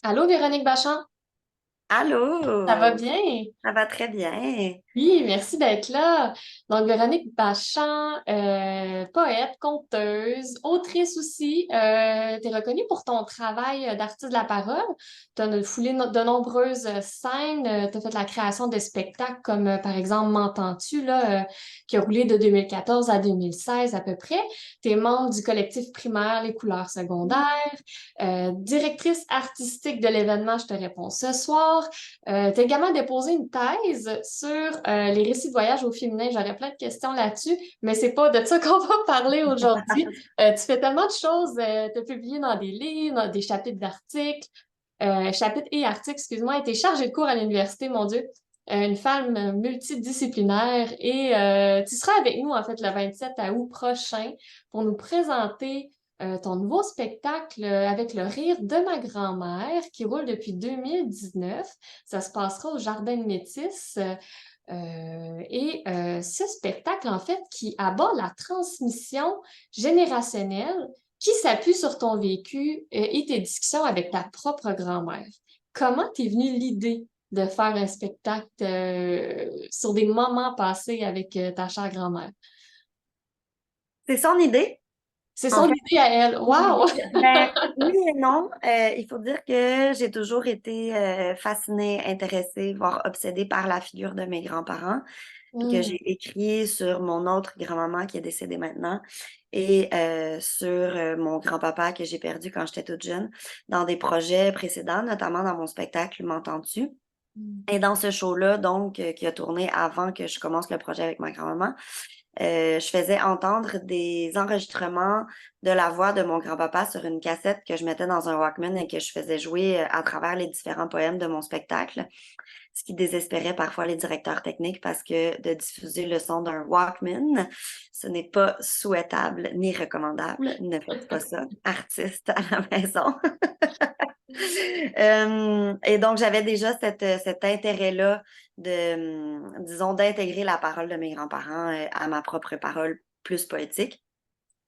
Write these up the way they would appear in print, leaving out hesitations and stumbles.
Allô, Véronique Bachand, ça va Allô, bien? ça va très bien. Oui, merci d'être là. Donc, Véronique Bachand, poète, conteuse, autrice aussi. Tu es reconnue pour ton travail d'artiste de la parole. Tu as foulé de nombreuses scènes. Tu as fait la création de spectacles comme, par exemple, M'entends-tu, qui a roulé de 2014 à 2016 à peu près. Tu es membre du collectif primaire Les Couleurs secondaires, directrice artistique de l'événement Je te réponds ce soir. Tu as également déposé une thèse sur les récits de voyage au féminin. J'aurais plein de questions là-dessus, mais c'est pas de ça qu'on va parler aujourd'hui. Tu fais tellement de choses. Tu as publié dans des livres, dans des chapitres d'articles, chapitres et articles, excuse-moi, et tu es chargée de cours à l'université, mon Dieu. Une femme multidisciplinaire et tu seras avec nous en fait le 27 août prochain pour nous présenter ton nouveau spectacle avec le rire de ma grand-mère qui roule depuis 2019. Ça se passera au Jardin de Métis. Ce spectacle, en fait, qui aborde la transmission générationnelle qui s'appuie sur ton vécu et tes discussions avec ta propre grand-mère. Comment t'es venue l'idée de faire un spectacle sur des moments passés avec ta chère grand-mère? C'est son idée, C'est en son fait. idée à elle. Wow! Ben, oui et non. Il faut dire que j'ai toujours été fascinée, intéressée, voire obsédée par la figure de mes grands-parents, puis que Hmm. j'ai écrit sur mon autre grand-maman qui est décédée maintenant et sur mon grand-papa que j'ai perdu quand j'étais toute jeune dans des projets précédents, notamment dans mon spectacle M'entends-tu? Et dans ce show-là, donc, qui a tourné avant que je commence le projet avec ma grand-maman, je faisais entendre des enregistrements de la voix de mon grand-papa sur une cassette que je mettais dans un Walkman et que je faisais jouer à travers les différents poèmes de mon spectacle, ce qui désespérait parfois les directeurs techniques parce que de diffuser le son d'un Walkman, ce n'est pas souhaitable ni recommandable. Ne faites pas ça, artiste à la maison. Et donc, j'avais déjà cet intérêt-là de, disons, d'intégrer la parole de mes grands-parents à ma propre parole plus poétique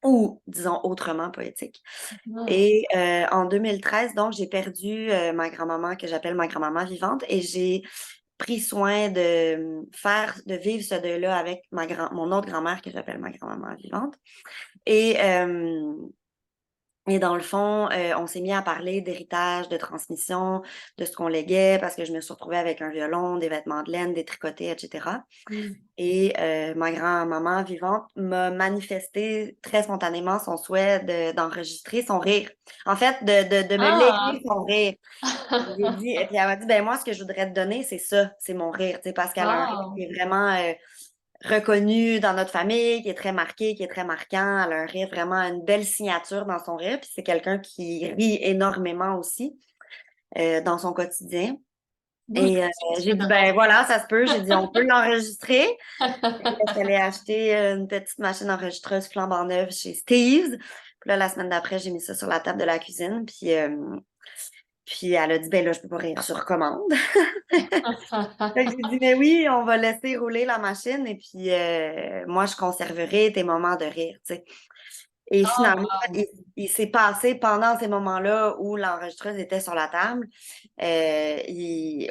ou, disons, autrement poétique. Hmm. Et en 2013, donc, j'ai perdu ma grand-maman que j'appelle ma grand-maman vivante et j'ai pris soin de vivre ce deuil-là avec mon autre grand-mère que j'appelle ma grand-maman vivante. Et et dans le fond, on s'est mis à parler d'héritage, de transmission, de ce qu'on léguait, parce que je me suis retrouvée avec un violon, des vêtements de laine, des tricotés, etc. Hmm. Et ma grand-maman vivante m'a manifesté très spontanément son souhait d'enregistrer son rire. En fait, de me Ah! léguer son rire. J'ai dit, et puis elle m'a dit, ben moi, ce que je voudrais te donner, c'est ça, c'est mon rire, tu sais, parce qu'elle a un rire qui Wow! est vraiment reconnu dans notre famille, qui est très marqué, qui est très marquant. Elle a un rire, vraiment une belle signature dans son rire. Puis c'est quelqu'un qui rit énormément aussi dans son quotidien. D'où le Et titre, je j'ai te dit, réponds ben ça. voilà, ça se peut. J'ai dit, on peut l'enregistrer. J'allais acheter une petite machine enregistreuse flambant neuve chez Steve's. Puis là, la semaine d'après, j'ai mis ça sur la table de la cuisine. Puis elle a dit, ben là, je peux pas rire sur commande. Fait que j'ai dit, mais oui, on va laisser rouler la machine et puis moi, je conserverai tes moments de rire, tu sais. Et Oh, finalement, wow! il s'est passé pendant ces moments-là où l'enregistreuse était sur la table,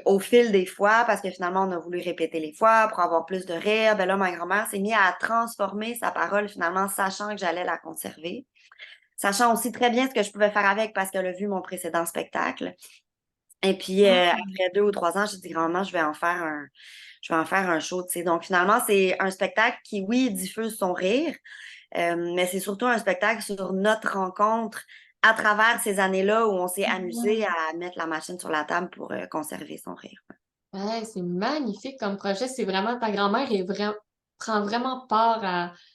au fil des fois, parce que finalement, on a voulu répéter les fois pour avoir plus de rire, ben là, ma grand-mère s'est mise à transformer sa parole finalement, sachant que j'allais la conserver, sachant aussi très bien ce que je pouvais faire avec parce qu'elle a vu mon précédent spectacle. Et puis, après 2 ou 3 ans, j'ai dit, grand-maman, je vais en faire un show, tu sais. Donc, finalement, c'est un spectacle qui, oui, diffuse son rire, mais c'est surtout un spectacle sur notre rencontre à travers ces années-là où on s'est amusé Mhm. à mettre la machine sur la table pour conserver son rire. Ouais, c'est magnifique comme projet. C'est vraiment, ta grand-mère prend vraiment part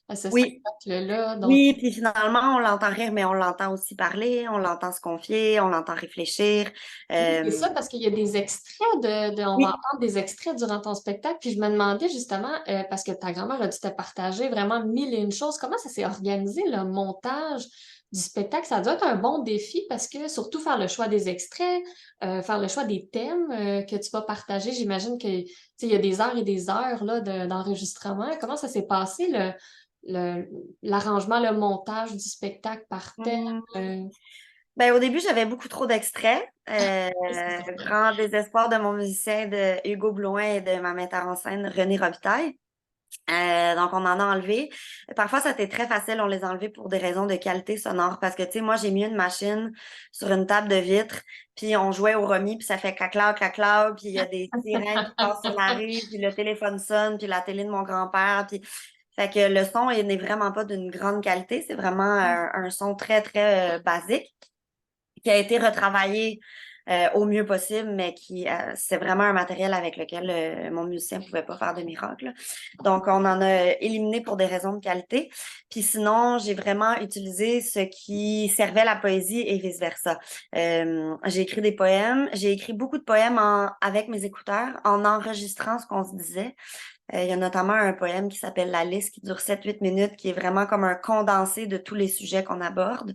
à ce Oui, spectacle-là. Donc, oui, puis finalement, on l'entend rire, mais on l'entend aussi parler, on l'entend se confier, on l'entend réfléchir. oui, c'est Euh, ça, parce qu'il y a des extraits on va oui, entendre des extraits durant ton spectacle. Puis je me demandais justement, parce que ta grand-mère a dû te partager vraiment mille et une choses, comment ça s'est organisé, le montage du spectacle? Ça doit être un bon défi parce que surtout faire le choix des extraits, faire le choix des thèmes que tu vas partager. J'imagine que, tu sais, il y a des heures et des heures là, d'enregistrement. Comment ça s'est passé, l'arrangement, le montage du spectacle par thème? hum, euh? Ben, au début, j'avais beaucoup trop d'extraits. C'est ça. Grand désespoir de mon musicien de Hugo Blouin et de ma metteur en scène René Robitaille. Donc, on en a enlevé. Parfois, ça a été très facile. On les a enlevés pour des raisons de qualité sonore. Parce que, tu sais, moi, j'ai mis une machine sur une table de vitre, puis on jouait au remis, puis ça fait clac clac puis il y a des sirènes qui passent sur la rue, puis le téléphone sonne, puis la télé de mon grand-père, puis... Fait que le son il n'est vraiment pas d'une grande qualité. C'est vraiment un son très, très basique qui a été retravaillé au mieux possible, mais qui c'est vraiment un matériel avec lequel mon musicien ne pouvait pas faire de miracle. Donc, on en a éliminé pour des raisons de qualité. Puis sinon, j'ai vraiment utilisé ce qui servait la poésie et vice-versa. J'ai écrit des poèmes. J'ai écrit beaucoup de poèmes avec mes écouteurs, en enregistrant ce qu'on se disait. Il y a notamment un poème qui s'appelle La Liste, qui dure 7-8 minutes, qui est vraiment comme un condensé de tous les sujets qu'on aborde.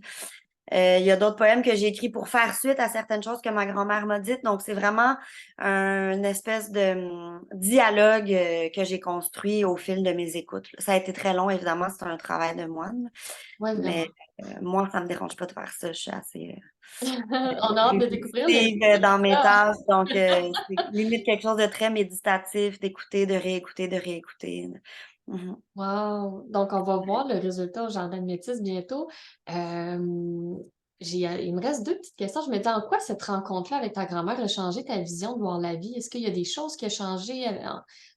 Il y a d'autres poèmes que j'ai écrits pour faire suite à certaines choses que ma grand-mère m'a dites. Donc, c'est vraiment une espèce de dialogue que j'ai construit au fil de mes écoutes. Ça a été très long, évidemment, c'est un travail de moine, Oui, vraiment. mais moi, ça me dérange pas de faire ça. Je suis assez On a hâte de découvrir le répétitive dans mes résultat. tâches. Donc, c'est limite quelque chose de très méditatif, d'écouter, de réécouter, de réécouter. Mhm. Wow! Donc, on va voir le résultat au Jardin de Métis bientôt. Euh, il me reste deux petites questions. Je me dis, en quoi cette rencontre-là avec ta grand-mère a changé ta vision de voir la vie? Est-ce qu'il y a des choses qui ont changé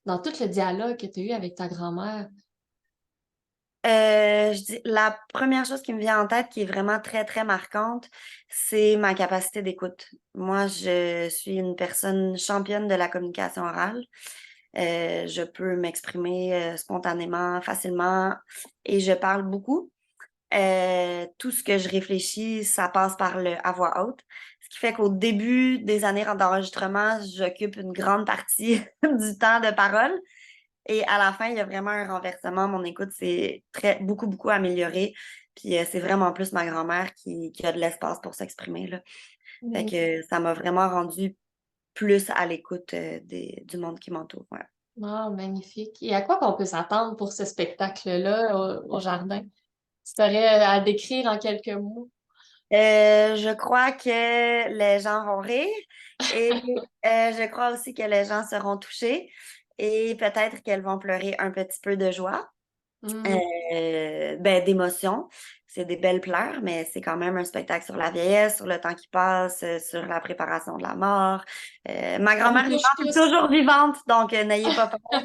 dans tout le dialogue que tu as eu avec ta grand-mère? La première chose qui me vient en tête, qui est vraiment très, très marquante, c'est ma capacité d'écoute. Moi, je suis une personne championne de la communication orale. Je peux m'exprimer spontanément, facilement, et je parle beaucoup. Tout ce que je réfléchis, ça passe par le à voix haute. Ce qui fait qu'au début des années d'enregistrement, j'occupe une grande partie du temps de parole. Et à la fin, il y a vraiment un renversement. Mon écoute s'est beaucoup, beaucoup améliorée. Puis c'est vraiment plus ma grand-mère qui a de l'espace pour s'exprimer, là. Fait que ça m'a vraiment rendue plus à l'écoute du monde qui m'entoure. Ouais. Ah, magnifique. Et à quoi qu'on peut s'attendre pour ce spectacle-là au jardin? Tu t'aurais à décrire en quelques mots? Je crois que les gens vont rire et je crois aussi que les gens seront touchés et peut-être qu'elles vont pleurer un petit peu de joie. Hmm. Ben, d'émotion. C'est des belles pleurs, mais c'est quand même un spectacle sur la vieillesse, sur le temps qui passe, sur la préparation de la mort. Ma Ça nous grand-mère touche vivante est tous. toujours vivante, donc n'ayez pas peur.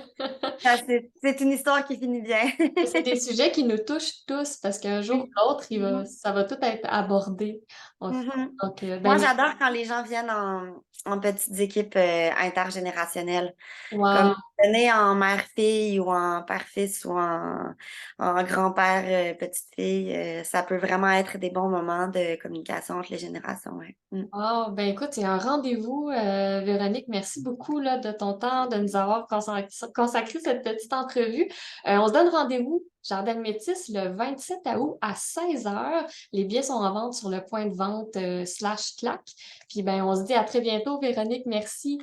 C'est une histoire qui finit bien. C'est des sujets qui nous touchent tous parce qu'un jour ou Oui. l'autre, Mhm. ça va tout être abordé. en fait. Mhm. Donc, Moi, ben, j'adore quand les gens viennent en petites équipes intergénérationnelles, comme wow. venez en mère-fille ou en père-fils ou en grand-père, petite-fille. Ça peut vraiment être des bons moments de communication entre les générations. Ouais. Mm. Ah, ben écoute, c'est un rendez-vous, Véronique. Merci beaucoup là, de ton temps, de nous avoir consacré cette petite entrevue. On se donne rendez-vous, Jardin de Métis, le 27 août à 16 heures. Les billets sont en vente sur le point de vente /clac. Puis ben, on se dit à très bientôt, Véronique. Merci.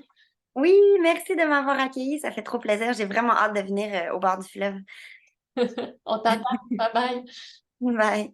Oui, merci de m'avoir accueilli. Ça fait trop plaisir. J'ai vraiment hâte de venir au bord du fleuve. On t'attend. Bye bye. Bye.